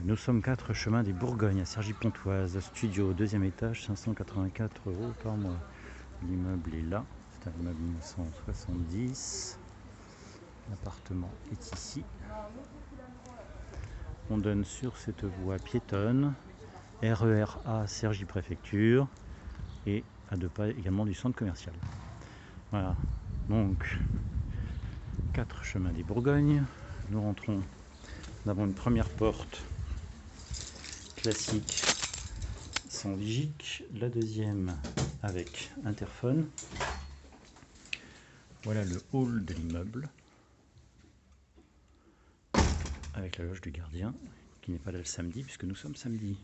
Nous sommes 4 chemin des Bourgognes à Cergy-Pontoise, studio, deuxième étage, 584 € par mois. L'immeuble est là, c'est un immeuble 1970. L'appartement est ici. On donne sur cette voie piétonne, RER A Cergy Préfecture et à 2 pas également du centre commercial. Voilà, donc 4 chemins des Bourgognes. Nous rentrons, nous avons une première porte classique sans vigique, la deuxième avec interphone. Voilà le hall de l'immeuble avec la loge du gardien qui n'est pas là le samedi puisque nous sommes samedi.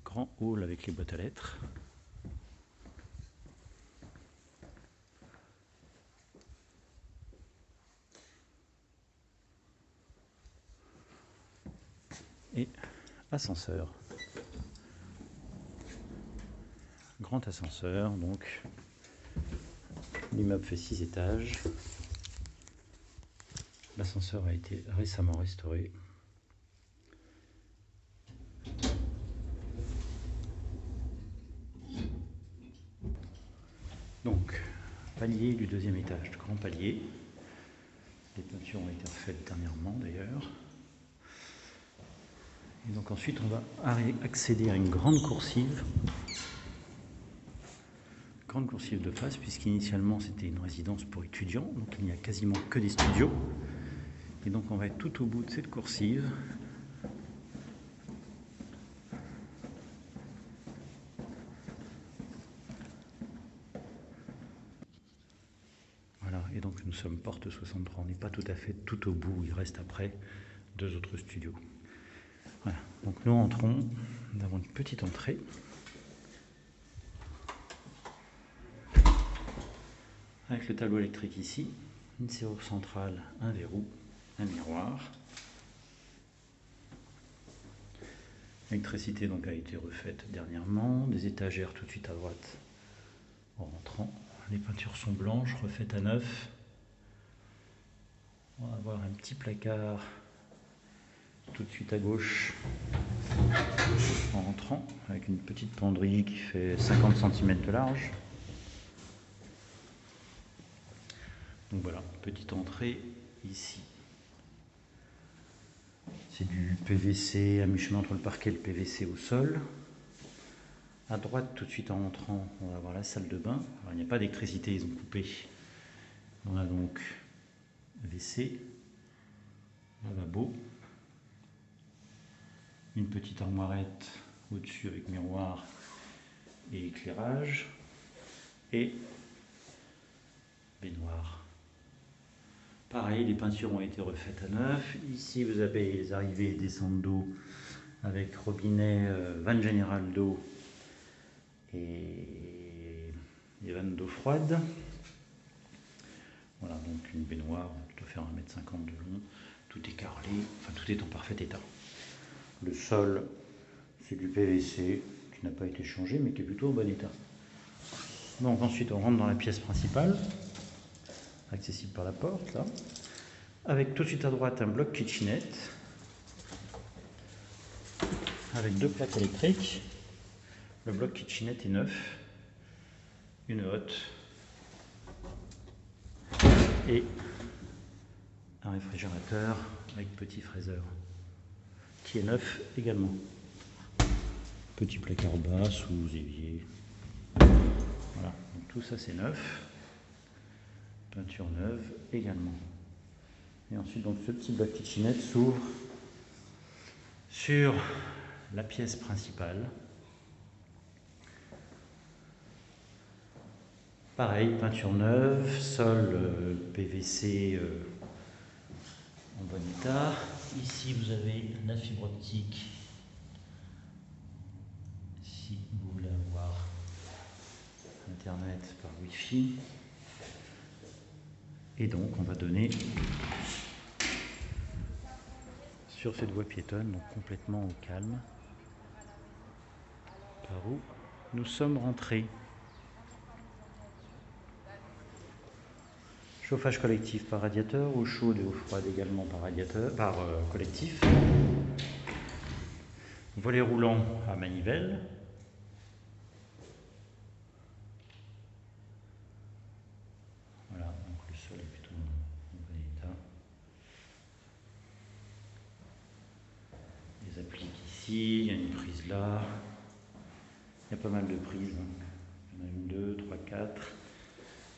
Grand hall avec les boîtes à lettres. Et ascenseur. Grand ascenseur, donc l'immeuble fait 6 étages. L'ascenseur a été récemment restauré. Donc, palier du deuxième étage, grand palier. Les peintures ont été refaites dernièrement d'ailleurs. Et donc ensuite on va accéder à une grande coursive. Grande coursive de face, puisqu'initialement c'était une résidence pour étudiants, donc il n'y a quasiment que des studios. Et donc on va être tout au bout de cette coursive. Voilà, et donc nous sommes porte 63, on n'est pas tout à fait tout au bout, il reste après 2 autres studios. Voilà, donc nous entrons, nous avons une petite entrée. Avec le tableau électrique ici, une serrure centrale, un verrou, un miroir. L'électricité donc a été refaite dernièrement, des étagères tout de suite à droite en rentrant. Les peintures sont blanches, refaites à neuf. On va avoir un petit placard tout de suite à gauche en rentrant, avec une petite penderie qui fait 50 cm de large. Donc voilà, petite entrée ici. C'est du PVC à mi-chemin entre le parquet et le PVC au sol. À droite, tout de suite en rentrant, on va avoir la salle de bain. Alors, il n'y a pas d'électricité, ils ont coupé. On a donc WC, lavabo, une petite armoirette au-dessus avec miroir et éclairage, et baignoire. Pareil, les peintures ont été refaites à neuf. Ici, vous avez les arrivées et descentes d'eau avec robinet vanne générale d'eau et les vannes d'eau froide. Voilà, donc une baignoire qui doit faire 1,50 m de long. Tout est carrelé, enfin tout est en parfait état. Le sol, c'est du PVC qui n'a pas été changé mais qui est plutôt en bon état. Donc ensuite, on rentre dans la pièce principale, accessible par la porte, là, avec tout de suite à droite un bloc kitchenette, avec 2 plaques électriques. Le bloc kitchenette est neuf, une hotte et un réfrigérateur avec petit fraiseur qui est neuf également. Petit placard bas sous évier. Voilà, donc tout ça c'est neuf. Peinture neuve également. Et ensuite donc ce petit bloc kitchenette s'ouvre sur la pièce principale. Pareil, peinture neuve, sol PVC en bon état. Ici vous avez la fibre optique. Si vous voulez avoir internet par Wi-Fi. Et donc on va donner sur cette voie piétonne, donc complètement au calme, par où nous sommes rentrés. Chauffage collectif par radiateur, eau chaude et eau froide également par radiateur, par collectif. Volet roulant à manivelle. Voilà, donc le sol est plutôt en bon état. Les appliques ici, il y a une prise là. Il y a pas mal de prises. Il y en a une, 2, 3, 4,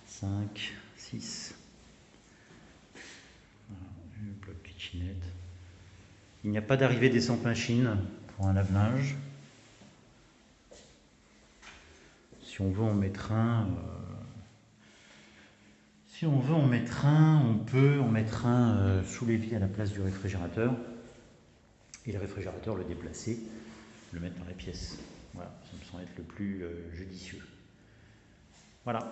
5, 6. Voilà, une bloc kitchenette. Il n'y a pas d'arrivée des sans-pinchines pour un lave-linge. Si on veut en mettre un, on peut en mettre un sous l'évier à la place du réfrigérateur. Et le réfrigérateur, le déplacer, le mettre dans la pièce. Voilà, ça me semble être le plus judicieux. Voilà.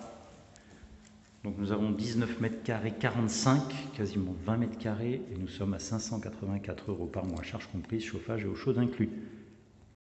Donc nous avons 19 mètres carrés 45, quasiment 20 mètres carrés, et nous sommes à 584 € par mois, charges comprises, chauffage et eau chaude inclus.